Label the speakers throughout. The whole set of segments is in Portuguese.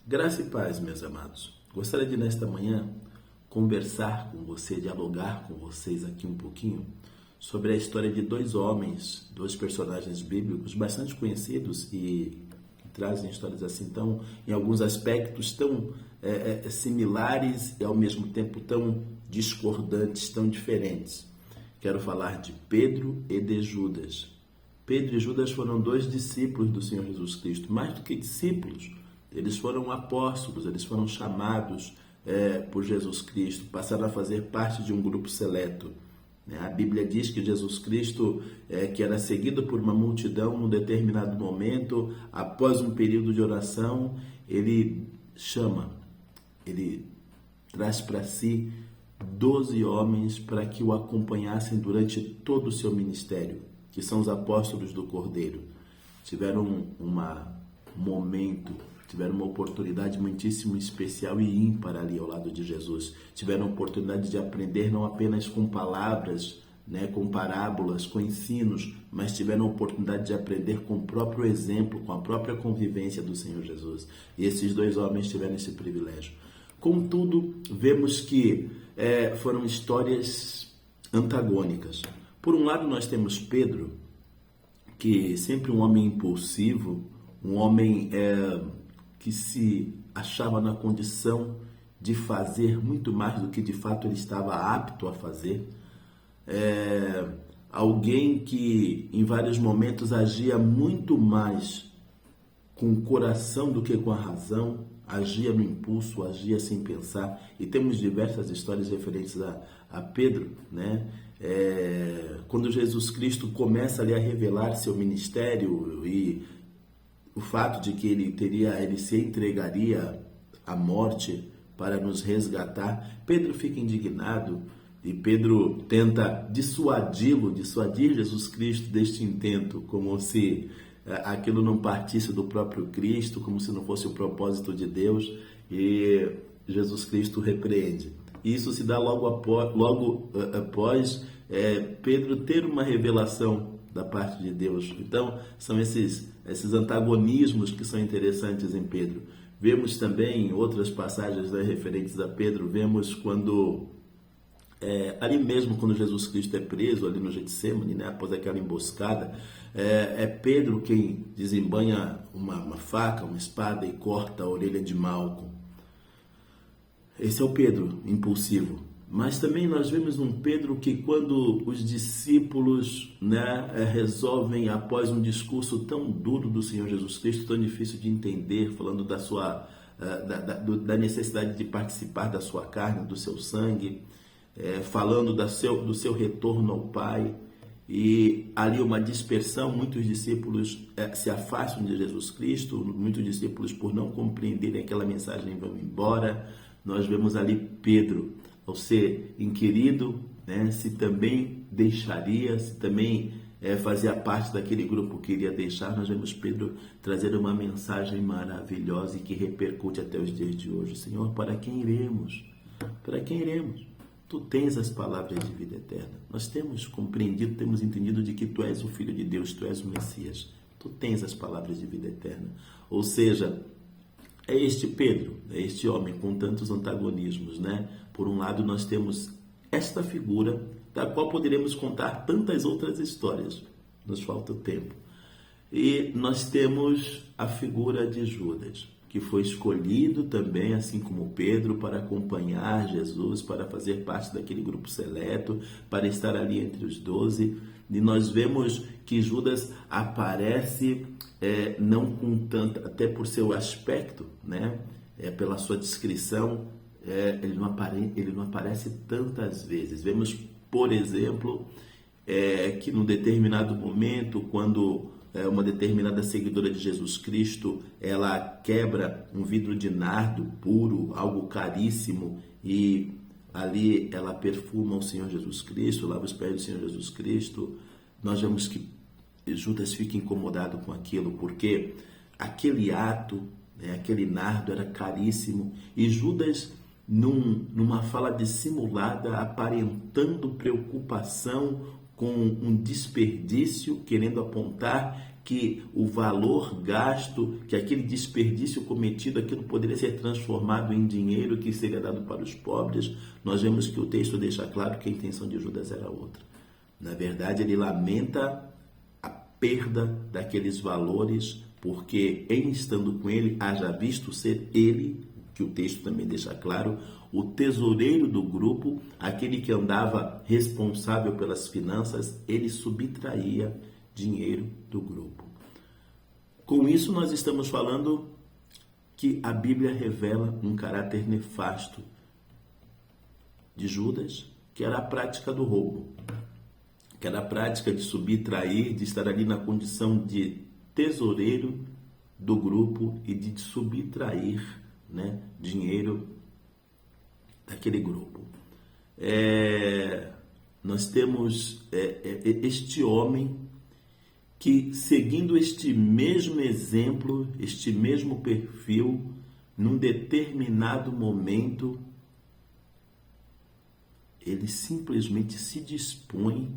Speaker 1: Graça e paz, meus amados. Gostaria de, nesta manhã, conversar com você, dialogar com vocês aqui um pouquinho sobre a história de dois homens, dois personagens bíblicos bastante conhecidos e que trazem histórias assim tão, em alguns aspectos, tão similares e ao mesmo tempo tão discordantes, tão diferentes. Quero falar de Pedro e de Judas. Pedro e Judas foram dois discípulos do Senhor Jesus Cristo, mais do que discípulos. Eles foram apóstolos, eles foram chamados por Jesus Cristo, passaram a fazer parte de um grupo seleto. A Bíblia diz que Jesus Cristo, que era seguido por uma multidão num determinado momento, após um período de oração, ele traz para si 12 homens para que o acompanhassem durante todo o seu ministério, que são os apóstolos do Cordeiro. Tiveram tiveram uma oportunidade muitíssimo especial e ímpar ali ao lado de Jesus. Tiveram a oportunidade de aprender não apenas com palavras, com parábolas, com ensinos, mas tiveram a oportunidade de aprender com o próprio exemplo, com a própria convivência do Senhor Jesus. E esses dois homens tiveram esse privilégio. Contudo, vemos que foram histórias antagônicas. Por um lado, nós temos Pedro, que sempre um homem impulsivo, um homem que se achava na condição de fazer muito mais do que de fato ele estava apto a fazer. Alguém que em vários momentos agia muito mais com o coração do que com a razão, agia no impulso, agia sem pensar. E temos diversas histórias referentes a Pedro, quando Jesus Cristo começa ali a revelar seu ministério e o fato de que ele se entregaria à morte para nos resgatar, Pedro fica indignado e Pedro tenta dissuadir Jesus Cristo deste intento, como se aquilo não partisse do próprio Cristo, como se não fosse o propósito de Deus, e Jesus Cristo repreende. Isso se dá logo após Pedro ter uma revelação da parte de Deus. Então, são esses antagonismos que são interessantes em Pedro. Vemos também outras passagens referentes a Pedro, vemos quando ali mesmo quando Jesus Cristo é preso ali no Getsemane, após aquela emboscada, é Pedro quem desembanha uma faca, uma espada e corta a orelha de Malco. Esse é o Pedro impulsivo. Mas também nós vemos um Pedro que, quando os discípulos resolvem, após um discurso tão duro do Senhor Jesus Cristo, tão difícil de entender, falando da necessidade de participar da sua carne, do seu sangue, falando do seu retorno ao Pai, e ali uma dispersão, muitos discípulos se afastam de Jesus Cristo, muitos discípulos, por não compreenderem aquela mensagem, vão embora. Nós vemos ali Pedro, ao ser inquirido, se também deixaria, se também fazia parte daquele grupo que iria deixar. Nós vemos Pedro trazer uma mensagem maravilhosa e que repercute até os dias de hoje. Senhor, para quem iremos? Para quem iremos? Tu tens as palavras de vida eterna. Nós temos compreendido, temos entendido de que Tu és o Filho de Deus, Tu és o Messias. Tu tens as palavras de vida eterna. Ou seja, é este Pedro, é este homem com tantos antagonismos, Por um lado, nós temos esta figura, da qual poderemos contar tantas outras histórias. Nos falta o tempo. E nós temos a figura de Judas, que foi escolhido também, assim como Pedro, para acompanhar Jesus, para fazer parte daquele grupo seleto, para estar ali entre os 12. E nós vemos que Judas aparece, não com tanto, até por seu aspecto, pela sua descrição, ele não aparece tantas vezes. Vemos, por exemplo, que num determinado momento, quando uma determinada seguidora de Jesus Cristo, ela quebra um vidro de nardo puro, algo caríssimo, e ali ela perfuma o Senhor Jesus Cristo, lava os pés do Senhor Jesus Cristo. Nós vemos que Judas fica incomodado com aquilo, porque aquele ato, aquele nardo era caríssimo, e Judas, numa fala dissimulada, aparentando preocupação com um desperdício, querendo apontar que o valor gasto, que aquele desperdício cometido, aquilo poderia ser transformado em dinheiro que seria dado para os pobres, nós vemos que o texto deixa claro que a intenção de Judas era outra. Na verdade, ele lamenta a perda daqueles valores, porque em estando com ele, haja visto ser ele, que o texto também deixa claro, o tesoureiro do grupo, aquele que andava responsável pelas finanças, ele subtraía dinheiro do grupo. Com isso, nós estamos falando que a Bíblia revela um caráter nefasto de Judas, que era a prática do roubo, que era a prática de subtrair, de estar ali na condição de tesoureiro do grupo e de subtrair, né, dinheiro daquele grupo. Nós temos este homem que, seguindo este mesmo exemplo, este mesmo perfil, num determinado momento, ele simplesmente se dispõe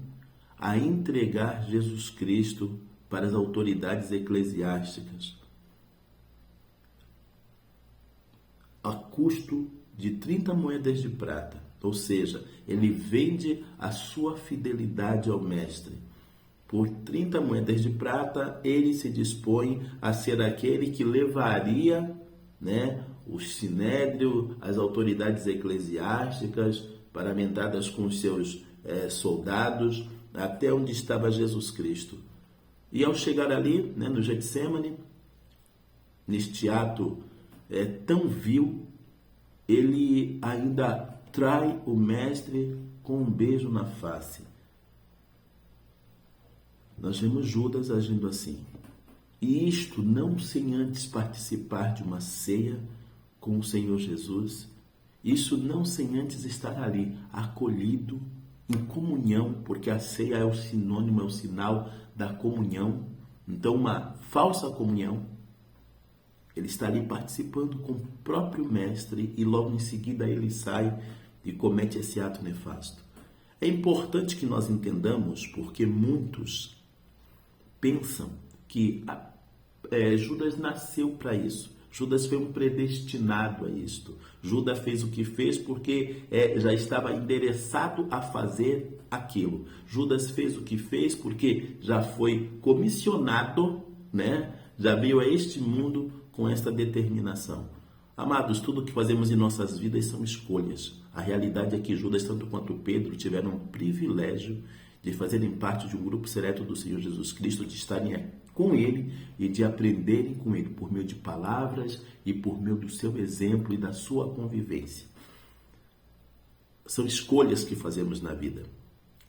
Speaker 1: a entregar Jesus Cristo para as autoridades eclesiásticas, a custo de 30 moedas de prata. Ou seja, ele vende a sua fidelidade ao mestre. Por 30 moedas de prata, ele se dispõe a ser aquele que levaria, né, o sinédrio, as autoridades eclesiásticas, paramentadas com os seus soldados, até onde estava Jesus Cristo. E ao chegar ali, né, no Getsêmani, neste ato tão vil, ele ainda trai o mestre com um beijo na face. Nós vemos Judas agindo assim. E isto não sem antes participar de uma ceia com o Senhor Jesus. Isso não sem antes estar ali, acolhido, em comunhão, porque a ceia é o sinônimo, é o sinal da comunhão. Então, uma falsa comunhão. Ele está ali participando com o próprio mestre e logo em seguida ele sai e comete esse ato nefasto. É importante que nós entendamos, porque muitos pensam que Judas nasceu para isso. Judas foi um predestinado a isto. Judas fez o que fez porque já estava endereçado a fazer aquilo. Judas fez o que fez porque já foi comissionado, né? Já veio a este mundo com esta determinação. Amados, tudo o que fazemos em nossas vidas são escolhas. A realidade é que Judas, tanto quanto Pedro, tiveram o privilégio de fazerem parte de um grupo seleto do Senhor Jesus Cristo, de estarem com Ele e de aprenderem com Ele por meio de palavras e por meio do seu exemplo e da sua convivência. São escolhas que fazemos na vida.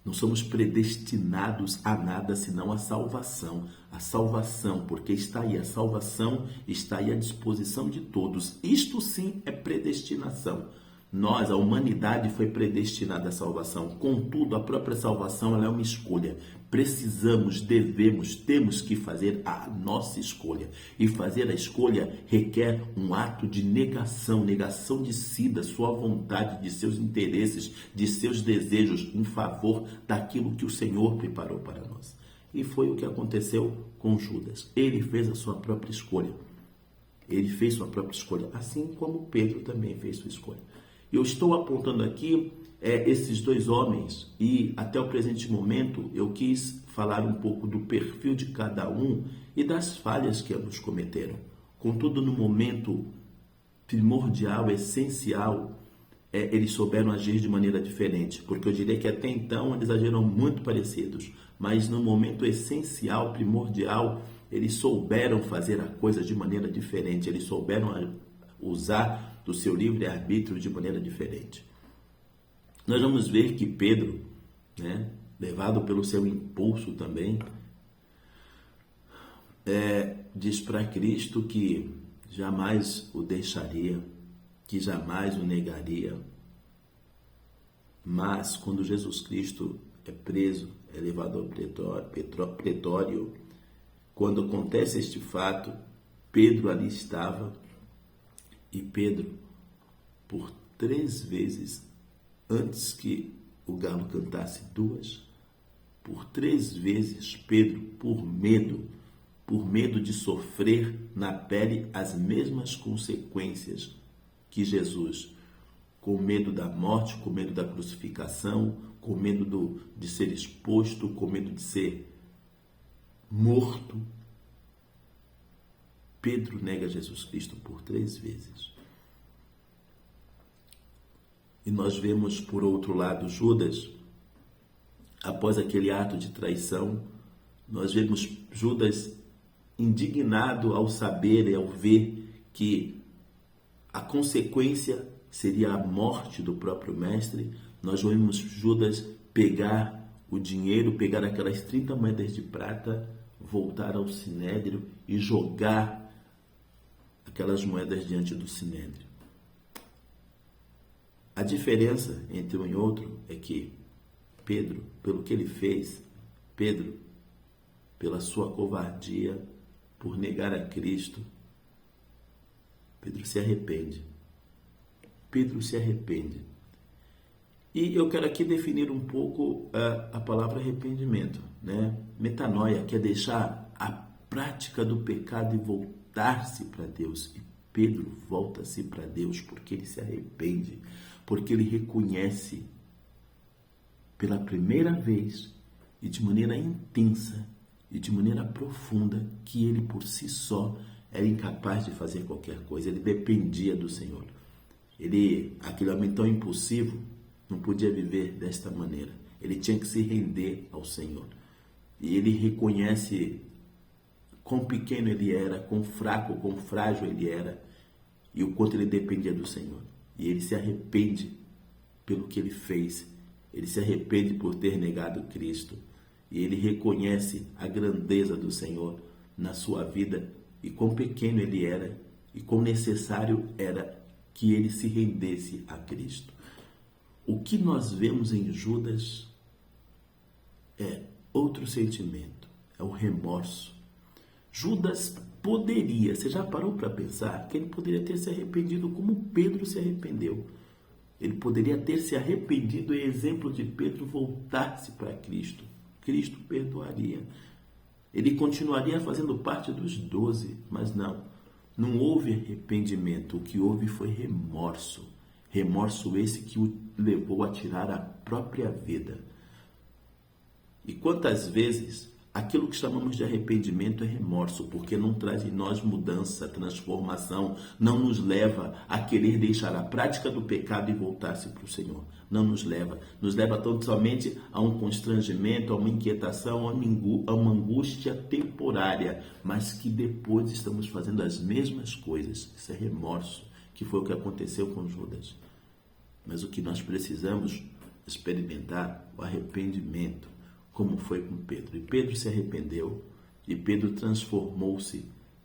Speaker 1: Não somos predestinados a nada senão a salvação. A salvação, porque está aí, a salvação está aí à disposição de todos. Isto sim é predestinação. Nós, a humanidade, foi predestinada à salvação. Contudo, a própria salvação ela é uma escolha. Precisamos, devemos, temos que fazer a nossa escolha. E fazer a escolha requer um ato de negação de si, da sua vontade, de seus interesses, de seus desejos, em favor daquilo que o Senhor preparou para nós. E foi o que aconteceu com Judas. Ele fez a sua própria escolha. Ele fez sua própria escolha, assim como Pedro também fez sua escolha. Eu estou apontando aqui esses dois homens e até o presente momento eu quis falar um pouco do perfil de cada um e das falhas que ambos cometeram. Contudo, no momento primordial, essencial, eles souberam agir de maneira diferente, porque eu diria que até então eles agiram muito parecidos, mas no momento essencial, primordial, eles souberam fazer a coisa de maneira diferente, eles souberam usar do seu livre-arbítrio de maneira diferente. Nós vamos ver que Pedro, né, levado pelo seu impulso também, diz para Cristo que jamais o deixaria, que jamais o negaria. Mas quando Jesus Cristo é preso, é levado ao pretório, quando acontece este fato, Pedro ali estava. E Pedro, por 3 vezes, antes que o galo cantasse 2, por 3 vezes, Pedro, por medo, por medo de sofrer na pele as mesmas consequências que Jesus, com medo da morte, com medo da crucificação, com medo de ser exposto, com medo de ser morto. Pedro nega Jesus Cristo por 3 vezes. E nós vemos, por outro lado, Judas, após aquele ato de traição, nós vemos Judas indignado ao saber e ao ver que a consequência seria a morte do próprio mestre. Nós vemos Judas pegar o dinheiro, pegar aquelas 30 moedas de prata, voltar ao sinédrio e jogar aquelas moedas diante do sinédrio. A diferença entre um e outro é que Pedro, pelo que ele fez, Pedro, pela sua covardia, por negar a Cristo, Pedro se arrepende. Pedro se arrepende. E eu quero aqui definir um pouco a palavra arrependimento, né? Metanoia, que é deixar a prática do pecado e voltar-se para Deus. E Pedro volta-se para Deus porque ele se arrepende, porque ele reconhece pela primeira vez e de maneira intensa e de maneira profunda que ele por si só era incapaz de fazer qualquer coisa, ele dependia do Senhor. Aquele homem tão impulsivo, não podia viver desta maneira. Ele tinha que se render ao Senhor. E ele reconhece quão pequeno ele era, quão fraco, quão frágil ele era e o quanto ele dependia do Senhor. E ele se arrepende pelo que ele fez. Ele se arrepende por ter negado Cristo. E ele reconhece a grandeza do Senhor na sua vida e quão pequeno ele era e quão necessário era que ele se rendesse a Cristo. O que nós vemos em Judas é outro sentimento, é o remorso. Judas poderia, você já parou para pensar que ele poderia ter se arrependido como Pedro se arrependeu? Ele poderia ter se arrependido e, exemplo de Pedro, voltar-se para Cristo. Cristo perdoaria. Ele continuaria fazendo parte dos 12, mas não houve arrependimento. O que houve foi remorso. Remorso esse que o levou a tirar a própria vida. E quantas vezes aquilo que chamamos de arrependimento é remorso, porque não traz em nós mudança, transformação, não nos leva a querer deixar a prática do pecado e voltar-se para o Senhor. Não nos leva. Nos leva tão somente a um constrangimento, a uma inquietação, a uma angústia temporária, mas que depois estamos fazendo as mesmas coisas. Isso é remorso, que foi o que aconteceu com Judas. Mas o que nós precisamos experimentar, o arrependimento, como foi com Pedro. E Pedro se arrependeu, e Pedro transformou-se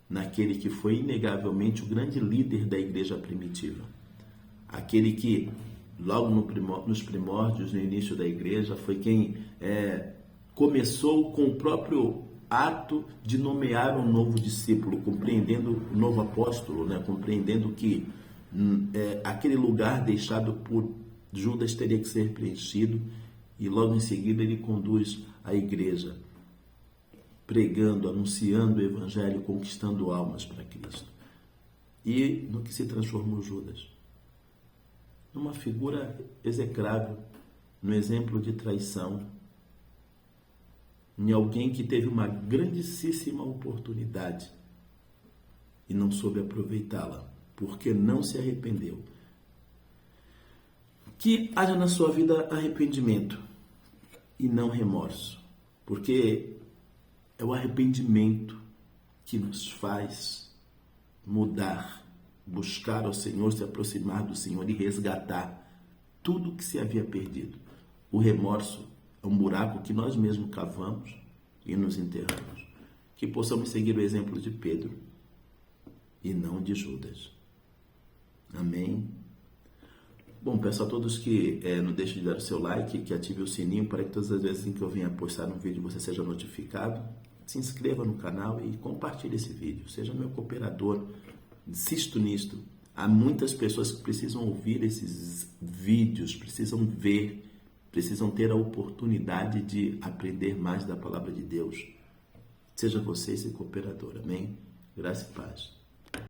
Speaker 1: naquele que foi inegavelmente o grande líder da igreja primitiva. Aquele que, logo nos primórdios, no início da igreja, foi quem começou com o próprio ato de nomear um novo discípulo, compreendendo o novo apóstolo, né? Compreendendo que aquele lugar deixado por Judas teria que ser preenchido, e logo em seguida ele conduz a igreja, pregando, anunciando o evangelho, conquistando almas para Cristo. E no que se transformou Judas? Numa figura execrável, no exemplo de traição, em alguém que teve uma grandíssima oportunidade e não soube aproveitá-la, porque não se arrependeu. Que haja na sua vida arrependimento e não remorso, porque é o arrependimento que nos faz mudar, buscar ao Senhor, se aproximar do Senhor e resgatar tudo que se havia perdido. O remorso é um buraco que nós mesmos cavamos e nos enterramos. Que possamos seguir o exemplo de Pedro e não de Judas. Amém? Bom, peço a todos que não deixem de dar o seu like, que ative o sininho para que todas as vezes em que eu venha postar um vídeo você seja notificado. Se inscreva no canal e compartilhe esse vídeo. Seja meu cooperador. Insisto nisto. Há muitas pessoas que precisam ouvir esses vídeos, precisam ver, precisam ter a oportunidade de aprender mais da palavra de Deus. Seja você esse cooperador. Amém? Graça e paz.